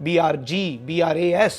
BRG, BRAS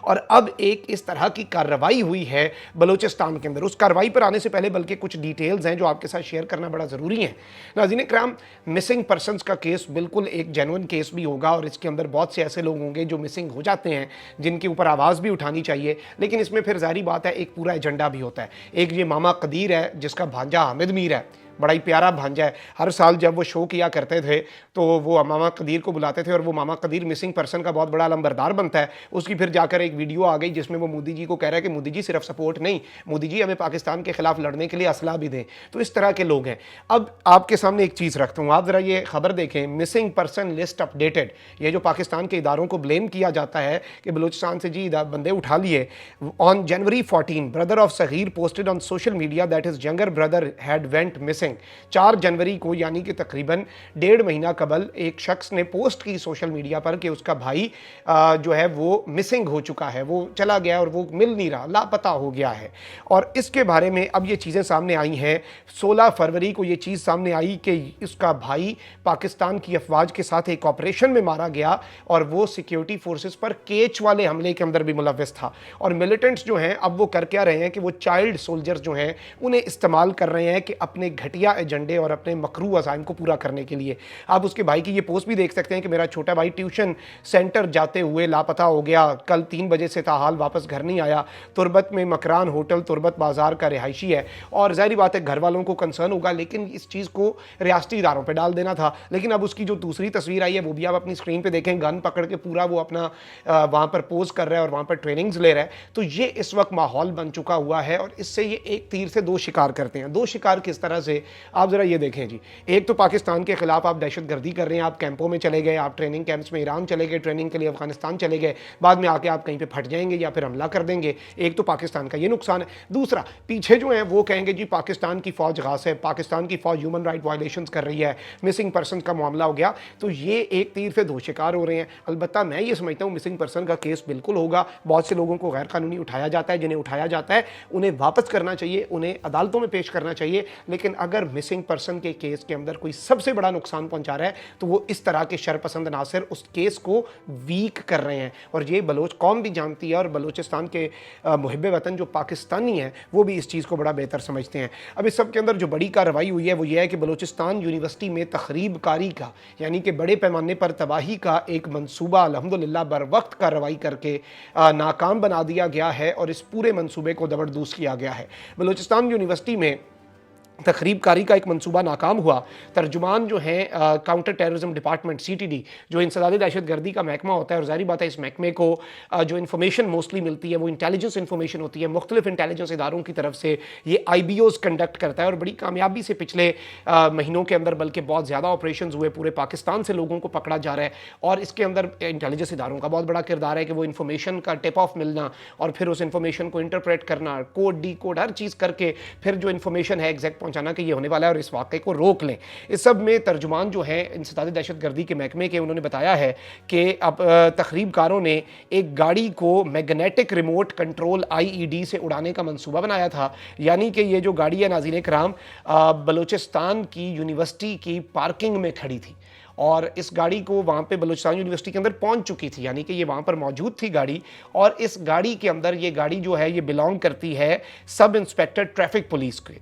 اور اب ایک اس طرح کی کارروائی ہوئی ہے بلوچستان کے اندر. اس کارروائی پر آنے سے پہلے بلکہ کچھ ڈیٹیلز ہیں جو آپ کے ساتھ شیئر کرنا بڑا ضروری ہے. ناظرین کرام, مسنگ پرسنز کا کیس بالکل ایک جینوئن کیس بھی ہوگا اور اس کے اندر بہت سے ایسے لوگ ہوں گے جو مسنگ ہو جاتے ہیں جن کے اوپر آواز بھی اٹھانی چاہیے, لیکن اس میں پھر ظاہری بات ہے ایک پورا ایجنڈا بھی ہوتا ہے. ایک یہ ماما قدیر ہے جس کا بھانجا حامد میر ہے, بڑا ہی پیارا بھانجا ہے. ہر سال جب وہ شو کیا کرتے تھے تو وہ ماما قدیر کو بلاتے تھے اور وہ ماما قدیر مسنگ پرسن کا بہت بڑا علمبردار بنتا ہے. اس کی پھر جا کر ایک ویڈیو آ گئی جس میں وہ مودی جی کو کہہ رہا ہے کہ مودی جی صرف سپورٹ نہیں, مودی جی ہمیں پاکستان کے خلاف لڑنے کے لیے اسلحہ بھی دیں. تو اس طرح کے لوگ ہیں. اب آپ کے سامنے ایک چیز رکھتا ہوں, آپ ذرا یہ خبر دیکھیں, مسنگ پرسن لسٹ اپڈیٹڈ. یہ جو پاکستان کے اداروں کو بلیم کیا جاتا ہے کہ بلوچستان سے جی بندے اٹھا لیے. On January 14 brother of Saghir posted on social media that his younger brother had went missing. 4 جنوری کو یعنی کہ تقریباً 1.5 مہینہ قبل ایک شخص نے پوسٹ کی سوشل میڈیا پر کہ اس کا بھائی جو ہے وہ مسنگ ہو چکا ہے, وہ چلا گیا اور وہ مل نہیں رہا, لاپتہ ہو گیا ہے. اور اس کے بارے میں اب یہ چیزیں سامنے آئی ہیں. 16 فروری کو یہ چیز سامنے آئی کہ اس کا بھائی پاکستان کی افواج کے ساتھ ایک آپریشن میں مارا گیا اور وہ سیکیورٹی فورسز پر کیچ والے حملے کے اندر بھی ملوث تھا. اور ملیٹنٹس جو ہیں اب وہ کر کیا رہے ہیں کہ وہ چائلڈ سولجرز جو ہیں انہیں استعمال کر رہے ہیں کہ اپنے گھٹیا ایجنڈے اور اپنے مکروہ عزائم کو پورا کرنے کے لیے. آپ اس کے بھائی کی یہ پوسٹ بھی دیکھ سکتے ہیں کہ میرا چھوٹا بھائی ٹیوشن سینٹر جاتے ہوئے لاپتہ ہو گیا, کل 3 بجے سے تاحال واپس گھر نہیں آیا. تربت میں مکران ہوٹل تربت بازار کا رہائشی ہے اور ظاہری بات ہے گھر والوں کو کنسرن ہوگا, لیکن اس چیز کو ریاستی اداروں پہ ڈال دینا تھا. لیکن اب اس کی جو دوسری تصویر آئی ہے وہ بھی آپ اپنی اسکرین پہ دیکھیں, گن پکڑ کے پورا وہ اپنا وہاں پر پوز کر رہا ہے اور وہاں پر ٹریننگز لے رہا ہے. تو یہ اس وقت ماحول بن چکا ہوا ہے اور اس سے یہ ایک تیر سے 2 شکار کرتے ہیں. 2 شکار کس طرح سے, آپ ذرا یہ دیکھیں جی. ایک تو پاکستان کے خلاف آپ دہشت گردی کر رہے ہیں, آپ کیمپوں میں چلے گئے, آپ ٹریننگ کیمپس میں ایران چلے گئے, ٹریننگ کے لیے افغانستان چلے گئے, بعد میں آ کے آپ کہیں پہ پھٹ جائیں گے یا پھر حملہ کر دیں گے. ایک تو پاکستان کا یہ نقصان ہے. دوسرا, پیچھے جو ہیں وہ کہیں گے جی پاکستان کی فوج غاصب ہے, پاکستان کی فوج ہیومن رائٹ وائلیشنز کر رہی ہے, مسنگ پرسن کا معاملہ ہو گیا. تو یہ ایک تیر سے 2 شکار ہو رہے ہیں. البتہ میں یہ سمجھتا ہوں مسنگ پرسن کا کیس بالکل ہوگا. بہت سے لوگوں کو غیر قانونی اٹھایا جاتا ہے, جنہیں اٹھایا جاتا ہے انہیں واپس کرنا چاہیے, انہیں عدالتوں میں پیش کرنا چاہیے. لیکن اگر مسنگ پرسن کے کیس کے اندر کوئی سب سے بڑا نقصان پہنچا رہا ہے تو وہ اس طرح کے شرپسند عناصر اس کیس کو ویک کر رہے ہیں. اور یہ بلوچ قوم بھی جانتی ہے اور بلوچستان کے محب وطن جو پاکستانی ہیں وہ بھی اس چیز کو بڑا بہتر سمجھتے ہیں. اب اس سب کے اندر جو بڑی کارروائی ہوئی ہے وہ یہ ہے کہ بلوچستان یونیورسٹی میں تخریب کاری کا یعنی کہ بڑے پیمانے پر تباہی کا ایک منصوبہ الحمدللہ بر وقت کارروائی کر کے ناکام بنا دیا گیا ہے اور اس پورے منصوبے کو زبردست کیا گیا ہے. بلوچستان یونیورسٹی میں تخریب کاری کا ایک منصوبہ ناکام ہوا. ترجمان جو ہیں کاؤنٹر ٹیررزم ڈپارٹمنٹ CTD جو انسداد دہشت گردی کا محکمہ ہوتا ہے, اور ظاہری بات ہے اس محکمے کو جو انفارمیشن موسٹلی ملتی ہے وہ انٹیلیجنس انفارمیشن ہوتی ہے, مختلف انٹیلیجنس اداروں کی طرف سے یہ IBOs کنڈکٹ کرتا ہے اور بڑی کامیابی سے پچھلے مہینوں کے اندر بلکہ بہت زیادہ آپریشنز ہوئے, پورے پاکستان سے لوگوں کو پکڑا جا رہا ہے. اور اس کے اندر انٹیلیجنس اداروں کا بہت بڑا کردار ہے کہ وہ انفارمیشن کا ٹپ آف ملنا اور پھر اس انفارمیشن کو انٹرپریٹ کرنا, کوڈ ڈی کوڈ ہر چیز کر کے پھر جو انفارمیشن ہے ایگزیکٹ پہنچانا کہ یہ ہونے والا ہے اور اس واقعے کو روک لیں. اس سب میں ترجمان جو ہیں انسداد دہشت گردی کے محکمے کے, انہوں نے بتایا ہے کہ اب تخریب کاروں نے ایک گاڑی کو میگنیٹک ریموٹ کنٹرول IED سے اڑانے کا منصوبہ بنایا تھا. یعنی کہ یہ جو گاڑی ہے ناظرین کرام بلوچستان کی یونیورسٹی کی پارکنگ میں کھڑی تھی اور اس گاڑی کو وہاں پہ بلوچستان یونیورسٹی کے اندر پہنچ چکی تھی, یعنی کہ یہ وہاں پر موجود تھی گاڑی. اور اس گاڑی کے اندر یہ گاڑی جو ہے یہ بلانگ کرتی ہے سب انسپیکٹر ٹریفک پولیس کے,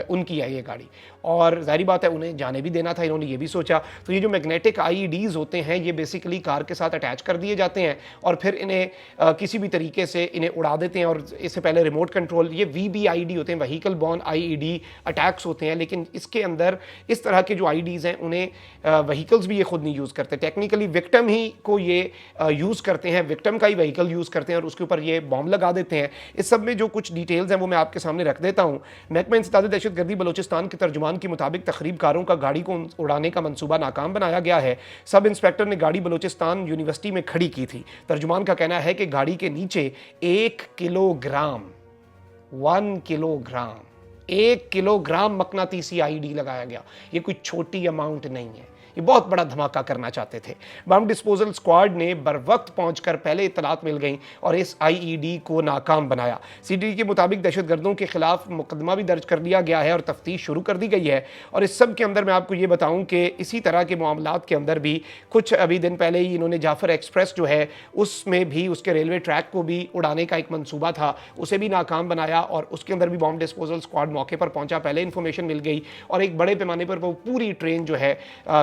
ان کی ہے یہ گاڑی. اور ظاہری بات ہے انہیں جانے بھی دینا تھا, انہوں نے یہ بھی سوچا. تو یہ جو میگنیٹک IEDs ہوتے ہیں یہ بیسیکلی کار کے ساتھ اٹیچ کر دیے جاتے ہیں اور پھر انہیں کسی بھی طریقے سے انہیں اڑا دیتے ہیں. اور اس سے پہلے ریموٹ کنٹرول یہ VBID ہوتے ہیں, وہیکل بورن IED اٹیکس ہوتے ہیں. لیکن اس کے اندر اس طرح کے جو IEDs ہیں انہیں وہیکلز بھی یہ خود نہیں یوز کرتے, ٹیکنیکلی وکٹم ہی کو یہ یوز کرتے ہیں, وکٹم کا ہی وہیکل یوز کرتے ہیں اور اس کے اوپر یہ بام لگا دیتے ہیں. اس سب میں جو کچھ ڈیٹیلز ہیں وہ میں آپ کے سامنے رکھ دیتا ہوں. محکمہ انسداد دہشت گردی بلوچستان کے ترجمان کے مطابق تخریب کاروں کا گاڑی کو اڑانے کا منصوبہ ناکام بنایا گیا ہے. سب انسپیکٹر نے گاڑی بلوچستان یونیورسٹی میں کھڑی کی تھی. ترجمان کا کہنا ہے کہ گاڑی کے نیچے 1 kilo gram 1 kilo gram مقناطیسی IED لگایا گیا. یہ کوئی چھوٹی اماؤنٹ نہیں ہے, یہ بہت بڑا دھماکہ کرنا چاہتے تھے۔ بم ڈسپوزل سکواڈ نے بر وقت پہنچ کر پہلے اطلاعات مل گئیں اور اس آئی ای ڈی کو ناکام بنایا۔ سی ڈی کے مطابق دہشت گردوں کے خلاف مقدمہ بھی درج کر لیا گیا ہے اور تفتیش شروع کر دی گئی ہے۔ اور اس سب کے اندر میں آپ کو یہ بتاؤں کہ اسی طرح کے معاملات کے اندر بھی کچھ ابھی دن پہلے ہی انہوں نے جعفر ایکسپریس جو ہے اس میں بھی اس کے ریلوے ٹریک کو بھی اڑانے کا ایک منصوبہ تھا، اسے بھی ناکام بنایا اور اس کے اندر بھی بام ڈسپوزل سکواڈ موقع پر پہنچا، پہلے انفارمیشن مل گئی اور ایک بڑے پیمانے پر وہ پوری ٹرین جو ہے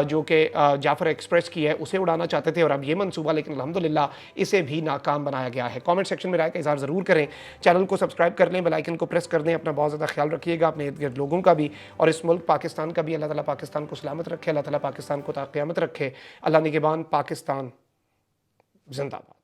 جو کہ جعفر ایکسپریس کی ہے اسے اڑانا چاہتے تھے، اور اب یہ منصوبہ لیکن الحمدللہ اسے بھی ناکام بنایا گیا ہے۔ کامنٹ سیکشن میں رائے کا اظہار ضرور کریں، چینل کو سبسکرائب کر لیں، بیل آئیکن کو پریس کر دیں، اپنا بہت زیادہ خیال رکھیے گا، اپنے ارد گرد لوگوں کا بھی اور اس ملک پاکستان کا بھی۔ اللہ تعالیٰ پاکستان کو سلامت رکھے، اللہ تعالیٰ پاکستان کو تا قیامت رکھے۔ اللہ نگہبان، پاکستان زندہ باد۔